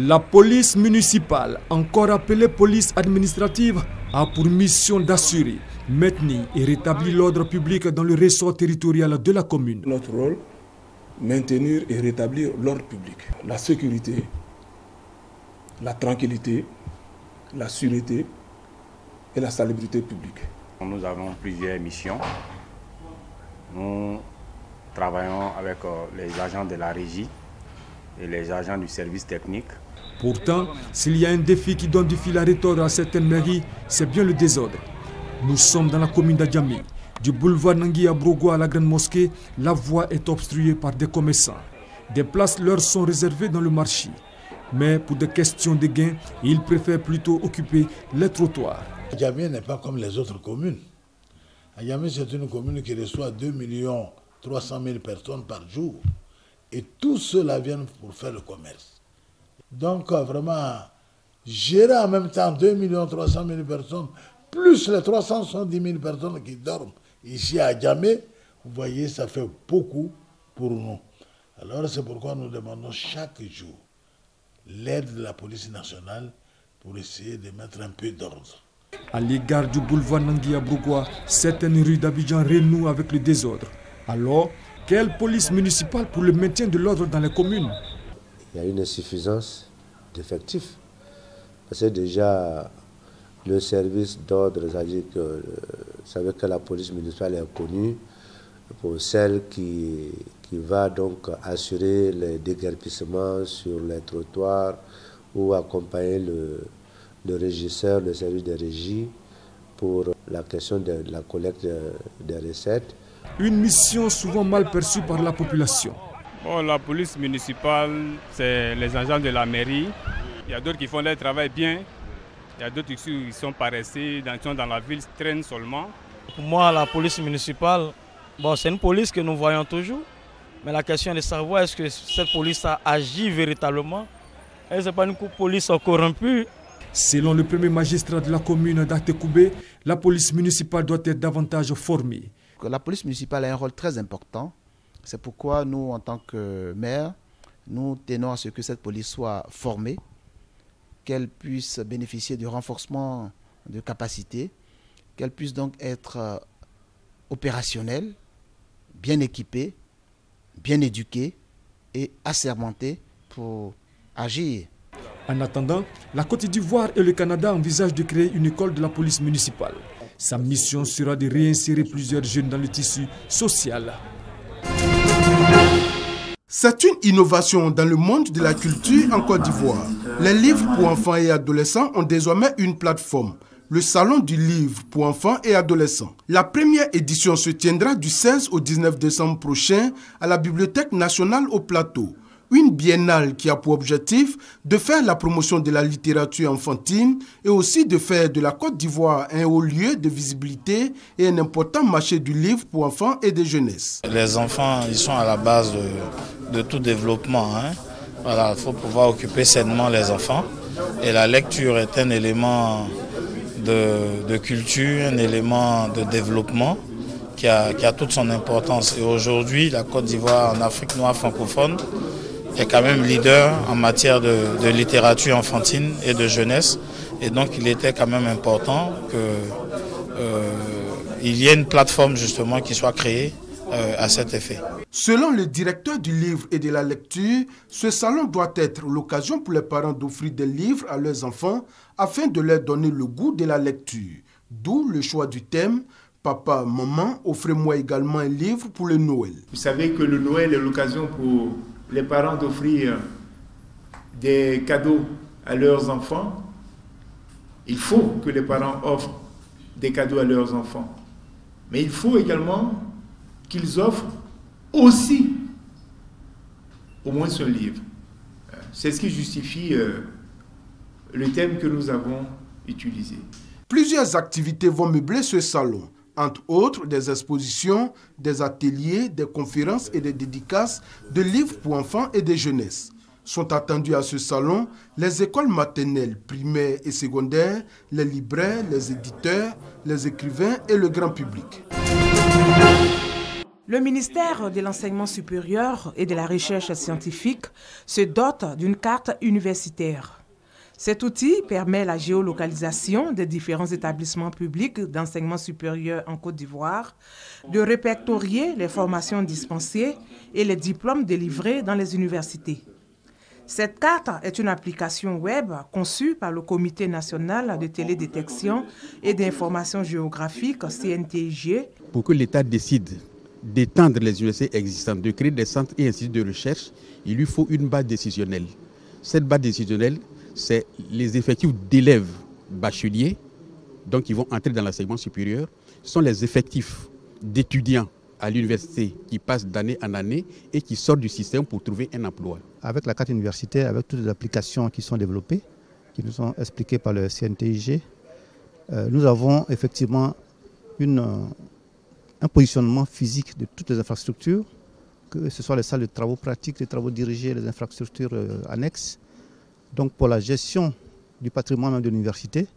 La police municipale, encore appelée police administrative, a pour mission d'assurer, maintenir et rétablir l'ordre public dans le ressort territorial de la commune. Notre rôle, maintenir et rétablir l'ordre public, la sécurité, la tranquillité, la sûreté et la salubrité publique. Nous avons plusieurs missions. Nous travaillons avec les agents de la régie et les agents du service technique. Pourtant, s'il y a un défi qui donne du fil à retordre à certaines mairies, c'est bien le désordre. Nous sommes dans la commune d'Adjamé. Du boulevard Nangui à Brogo à la Grande Mosquée, la voie est obstruée par des commerçants. Des places leur sont réservées dans le marché. Mais pour des questions de gain, ils préfèrent plutôt occuper les trottoirs. Adjamé n'est pas comme les autres communes. Adjamé, c'est une commune qui reçoit 2 300 000 personnes par jour. Et tous ceux-là viennent pour faire le commerce. Donc vraiment, gérer en même temps 2 300 000 personnes, plus les 370 000 personnes qui dorment ici à Adjamé, vous voyez, ça fait beaucoup pour nous. Alors c'est pourquoi nous demandons chaque jour l'aide de la police nationale pour essayer de mettre un peu d'ordre. À l'égard du boulevard Nangui à Brogo, certaines rues d'Abidjan renouent avec le désordre. Alors, quelle police municipale pour le maintien de l'ordre dans les communes? Il y a une insuffisance d'effectifs. Parce que déjà, le service d'ordre, c'est-à-dire que vous savez que la police municipale est connue pour celle qui va donc assurer les déguerpissements sur les trottoirs ou accompagner le régisseur, le service de régie pour la question de la collecte des recettes. Une mission souvent mal perçue par la population. Bon, la police municipale, c'est les agents de la mairie. Il y a d'autres qui font leur travail bien. Il y a d'autres qui sont paresseux, sont dans la ville, traînent seulement. Pour moi, la police municipale, bon, c'est une police que nous voyons toujours. Mais la question est de savoir est-ce que cette police a agi véritablement. Et ce n'est pas une police corrompue. Selon le premier magistrat de la commune d'Atekoubé, la police municipale doit être davantage formée. La police municipale a un rôle très important. C'est pourquoi nous, en tant que maire, nous tenons à ce que cette police soit formée, qu'elle puisse bénéficier du renforcement de capacités, qu'elle puisse donc être opérationnelle, bien équipée, bien éduquée et assermentée pour agir. En attendant, la Côte d'Ivoire et le Canada envisagent de créer une école de la police municipale. Sa mission sera de réinsérer plusieurs jeunes dans le tissu social. C'est une innovation dans le monde de la culture en Côte d'Ivoire. Les livres pour enfants et adolescents ont désormais une plateforme, le Salon du livre pour enfants et adolescents. La première édition se tiendra du 16 au 19 décembre prochain à la Bibliothèque nationale au Plateau. Une biennale qui a pour objectif de faire la promotion de la littérature enfantine et aussi de faire de la Côte d'Ivoire un haut lieu de visibilité et un important marché du livre pour enfants et de jeunesse. Les enfants, ils sont à la base de tout développement. Voilà, il faut pouvoir occuper sainement les enfants. Et la lecture est un élément de culture, un élément de développement qui a toute son importance. Et aujourd'hui, la Côte d'Ivoire en Afrique noire francophone est quand même leader en matière de littérature enfantine et de jeunesse. Et donc il était quand même important qu'il y ait une plateforme justement qui soit créée à cet effet. Selon le directeur du livre et de la lecture, ce salon doit être l'occasion pour les parents d'offrir des livres à leurs enfants afin de leur donner le goût de la lecture. D'où le choix du thème « Papa, maman, offrez-moi également un livre pour le Noël ». Vous savez que le Noël est l'occasion pour les parents d'offrir des cadeaux à leurs enfants. Il faut que les parents offrent des cadeaux à leurs enfants. Mais il faut également qu'ils offrent aussi au moins un livre. C'est ce qui justifie le thème que nous avons utilisé. Plusieurs activités vont meubler ce salon. Entre autres, des expositions, des ateliers, des conférences et des dédicaces de livres pour enfants et de jeunesse. Sont attendus à ce salon les écoles maternelles, primaires et secondaires, les libraires, les éditeurs, les écrivains et le grand public. Le ministère de l'Enseignement supérieur et de la Recherche scientifique se dote d'une carte universitaire. Cet outil permet la géolocalisation des différents établissements publics d'enseignement supérieur en Côte d'Ivoire, de répertorier les formations dispensées et les diplômes délivrés dans les universités. Cette carte est une application web conçue par le Comité national de télédétection et d'information géographique, CNTIG. Pour que l'État décide d'étendre les universités existantes, de créer des centres et instituts de recherche, il lui faut une base décisionnelle. Cette base décisionnelle, c'est les effectifs d'élèves bacheliers, donc qui vont entrer dans l'enseignement supérieur. Ce sont les effectifs d'étudiants à l'université qui passent d'année en année et qui sortent du système pour trouver un emploi. Avec la carte universitaire, avec toutes les applications qui sont développées, qui nous sont expliquées par le CNTIG, nous avons effectivement un positionnement physique de toutes les infrastructures, que ce soit les salles de travaux pratiques, les travaux dirigés, les infrastructures annexes. Donc pour la gestion du patrimoine de l'université,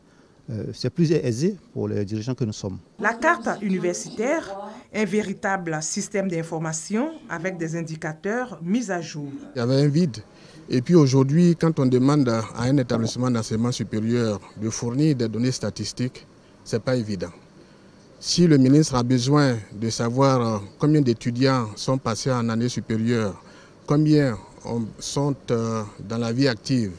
c'est plus aisé pour les dirigeants que nous sommes. La carte universitaire est un véritable système d'information avec des indicateurs mis à jour. Il y avait un vide. Et puis aujourd'hui, quand on demande à un établissement d'enseignement supérieur de fournir des données statistiques, ce n'est pas évident. Si le ministre a besoin de savoir combien d'étudiants sont passés en année supérieure, combien sont dans la vie active,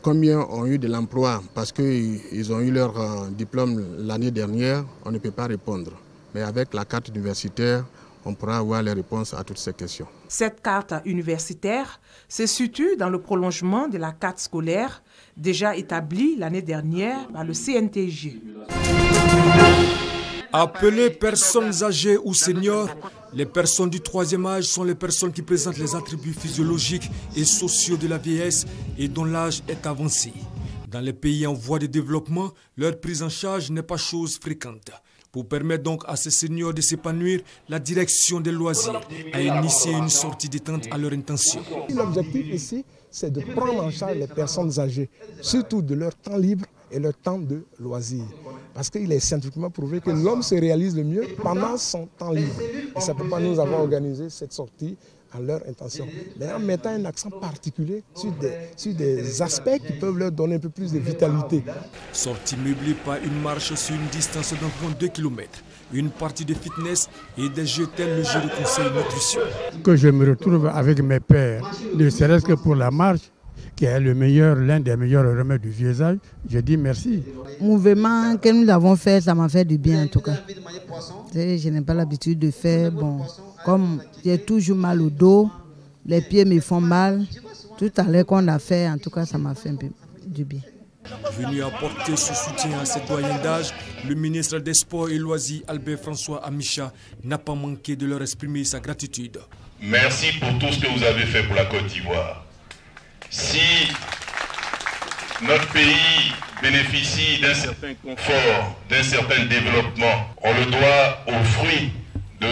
combien ont eu de l'emploi parce qu'ils ont eu leur diplôme l'année dernière, on ne peut pas répondre. Mais avec la carte universitaire, on pourra avoir les réponses à toutes ces questions. Cette carte universitaire se situe dans le prolongement de la carte scolaire déjà établie l'année dernière par le CNTG. Appelées personnes âgées ou seniors, les personnes du troisième âge sont les personnes qui présentent les attributs physiologiques et sociaux de la vieillesse et dont l'âge est avancé. Dans les pays en voie de développement, leur prise en charge n'est pas chose fréquente. Pour permettre donc à ces seniors de s'épanouir, la direction des loisirs a initié une sortie détente à leur intention. L'objectif ici, c'est de prendre en charge les personnes âgées, surtout de leur temps libre et leur temps de loisirs. Parce qu'il est scientifiquement prouvé que l'homme se réalise le mieux pendant son temps libre. Et c'est pourquoi nous avons organisé cette sortie à leur intention, mais en mettant un accent particulier sur des aspects qui peuvent leur donner un peu plus de vitalité. Sortie meublée par une marche sur une distance d'environ 2 km, une partie de fitness et des jeux tels le jeu de conseil nutrition. Que je me retrouve avec mes pères, ne serait-ce que pour la marche, qui est l'un des meilleurs remèdes du vieillage, je dis merci. Le mouvement que nous avons fait, ça m'a fait du bien en tout cas. Je n'ai pas l'habitude de faire, comme j'ai toujours mal au dos, les pieds me font mal, tout à l'heure qu'on a fait, en tout cas ça m'a fait un peu du bien. Venu apporter ce soutien à cette doyenne d'âge, le ministre des Sports et Loisirs, Albert François Amicha, n'a pas manqué de leur exprimer sa gratitude. Merci pour tout ce que vous avez fait pour la Côte d'Ivoire. Si notre pays bénéficie d'un certain confort, d'un certain développement, on le doit aux fruits de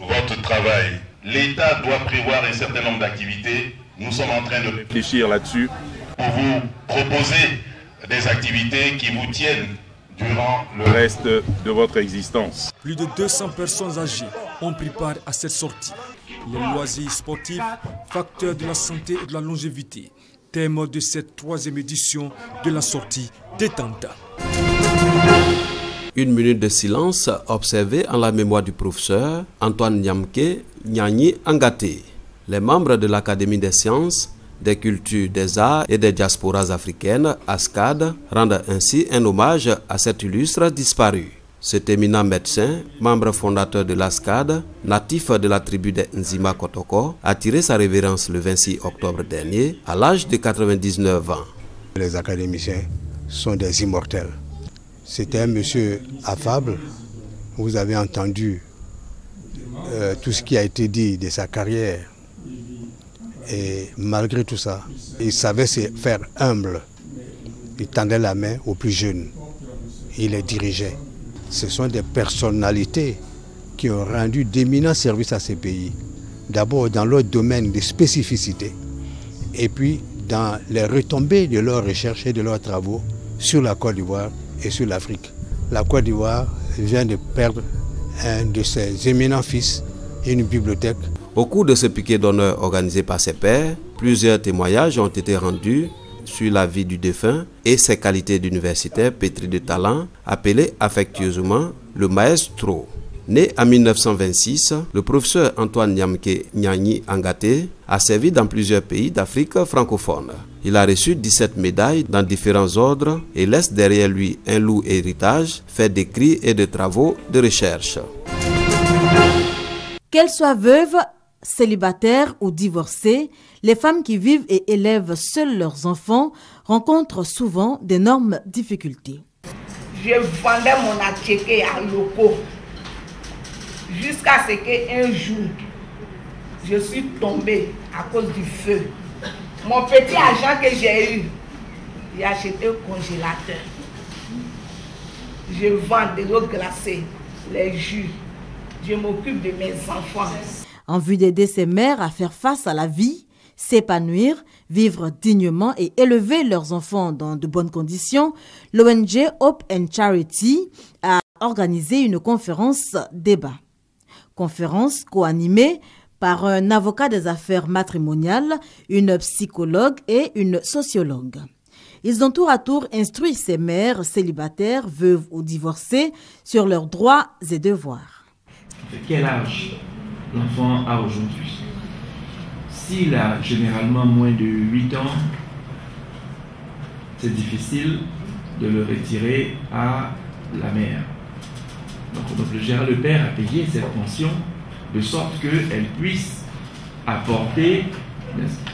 votre travail. L'État doit prévoir un certain nombre d'activités. Nous sommes en train de réfléchir là-dessus pour vous proposer des activités qui vous tiennent durant le reste de votre existence. Plus de 200 personnes âgées ont pris part à cette sortie. Les loisirs sportifs, facteurs de la santé et de la longévité. Thème de cette 3e édition de la sortie détente. Une minute de silence observée en la mémoire du professeur Antoine Nyamke Nyani Angaté. Les membres de l'Académie des sciences, des cultures, des arts et des diasporas africaines, ASCAD, rendent ainsi un hommage à cet illustre disparu. Cet éminent médecin, membre fondateur de l'ASCAD, natif de la tribu des Nzima Kotoko, a tiré sa révérence le 26 octobre dernier, à l'âge de 99 ans. Les académiciens sont des immortels. C'était un monsieur affable. Vous avez entendu tout ce qui a été dit de sa carrière. Et malgré tout ça, il savait se faire humble. Il tendait la main aux plus jeunes. Il les dirigeait. Ce sont des personnalités qui ont rendu d'éminents services à ces pays. D'abord dans leur domaine de spécificité et puis dans les retombées de leurs recherches et de leurs travaux sur la Côte d'Ivoire et sur l'Afrique. La Côte d'Ivoire vient de perdre un de ses éminents fils et une bibliothèque. Au cours de ce piquet d'honneur organisé par ses pairs, plusieurs témoignages ont été rendus sur la vie du défunt et ses qualités d'universitaire pétri de talent, appelé affectueusement le maestro. Né en 1926, le professeur Antoine Nyamke Nyanyi Angaté a servi dans plusieurs pays d'Afrique francophone. Il a reçu 17 médailles dans différents ordres et laisse derrière lui un lourd héritage fait d'écrits et de travaux de recherche. Qu'elles soient veuves, célibataires ou divorcées, les femmes qui vivent et élèvent seules leurs enfants rencontrent souvent d'énormes difficultés. Je vendais mon attiqué à Loko jusqu'à ce qu'un jour, je suis tombée à cause du feu. Mon petit argent que j'ai eu, j'ai acheté un congélateur. Je vends des eaux glacées, les jus. Je m'occupe de mes enfants. En vue d'aider ces mères à faire face à la vie, s'épanouir, vivre dignement et élever leurs enfants dans de bonnes conditions, l'ONG Hope and Charity a organisé une conférence débat. Conférence co-animée par un avocat des affaires matrimoniales, une psychologue et une sociologue. Ils ont tour à tour instruit ces mères célibataires, veuves ou divorcées sur leurs droits et devoirs. Quel âge l'enfant a aujourd'hui? S'il a généralement moins de 8 ans, c'est difficile de le retirer à la mère. Donc le père a payé cette pension de sorte qu'elle puisse apporter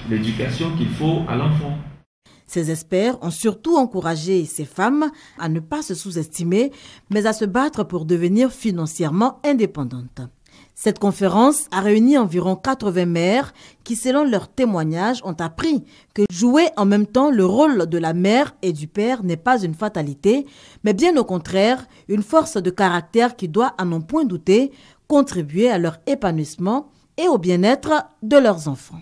l'éducation qu'il faut à l'enfant. Ces experts ont surtout encouragé ces femmes à ne pas se sous-estimer, mais à se battre pour devenir financièrement indépendantes. Cette conférence a réuni environ 80 mères qui, selon leurs témoignages, ont appris que jouer en même temps le rôle de la mère et du père n'est pas une fatalité, mais bien au contraire, une force de caractère qui doit, à n'en point douter, contribuer à leur épanouissement et au bien-être de leurs enfants.